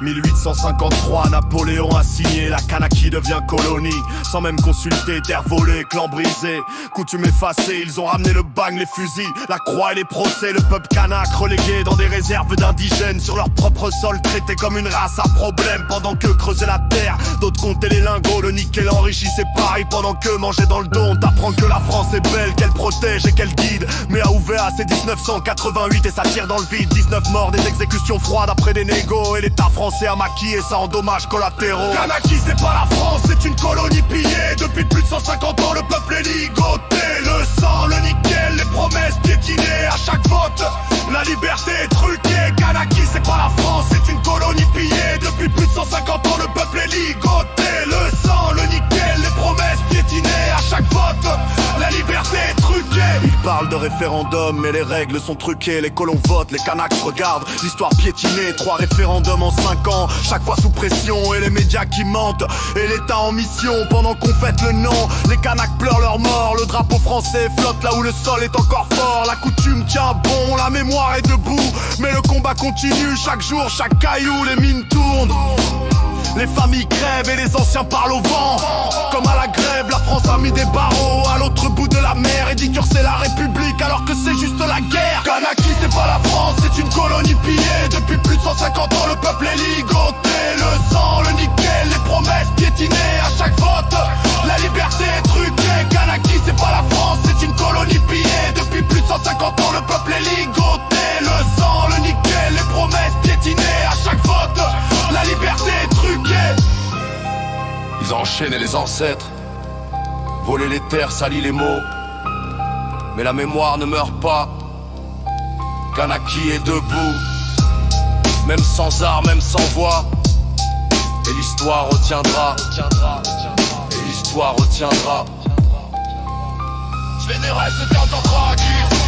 1853, Napoléon a signé, la Kanaki devient colonie. Sans même consulter, terre volée, clan brisé, coutume effacée, ils ont ramené le bagne, les fusils, la croix et les procès. Le peuple kanak relégué dans des réserves d'indigènes, sur leur propre sol traité comme une race à problème. Pendant que creusaient la terre, d'autres comptaient les lingots, le nickel enrichissait Paris. Pendant que mangeait dans le dos, on t'apprend que la France est belle, qu'elle protège et qu'elle guide. Mais à ouvert, c'est 1988 et ça tire dans le vide. 19 morts, des exécutions froides après des négos, et l'État français a maquillé ça en dommages collatéraux. Kanaki c'est pas la France, c'est une colonie pillée. Depuis plus de 150 ans, le peuple est ligoté. Le sang, le nickel, les promesses piétinées à chaque vote. La liberté est truquée. Kanaki c'est pas la France, c'est une colonie pillée. Depuis plus de 150 ans, le peuple est ligoté. Le sang, le nickel, les promesses piétinées à chaque vote. La liberté est truquée. Ils parlent de référendum, mais les règles sont truquées. Les colons votent, les Kanaks regardent l'histoire piétinée. 3 référendums en 5 ans, chaque fois sous pression. Et les médias qui mentent, et l'État en mission. Pendant qu'on fête le nom, les Kanaks pleurent leur mort. Le drapeau français flotte là où le sol est encore fort. La coutume tient bon, la mémoire est debout. Mais le combat continue, chaque jour, chaque caillou, les mines tournent. Les familles crèvent et les anciens parlent au vent. Comme à la grève, la France a mis des barreaux à l'autre bout de la mer et dit que c'est la République alors que c'est juste la guerre. Kanaki c'est pas la France, c'est une colonie pillée. Depuis plus de 150 ans, le peuple est ligoté. Le sang, le nickel, les promesses piétinées à chaque vote. La liberté est truquée. Kanaki c'est pas la France, c'est une colonie pillée. Depuis plus de 150 ans, le peuple est ligoté. Le sang, le nickel, les promesses piétinées à chaque vote. La liberté est truquée. Ils enchaînaient les ancêtres, voler les terres, salir les mots. Mais la mémoire ne meurt pas. Kanaki est debout, même sans armes, même sans voix. Et l'histoire retiendra. Et l'histoire retiendra. Je vais ne rester en tranquille.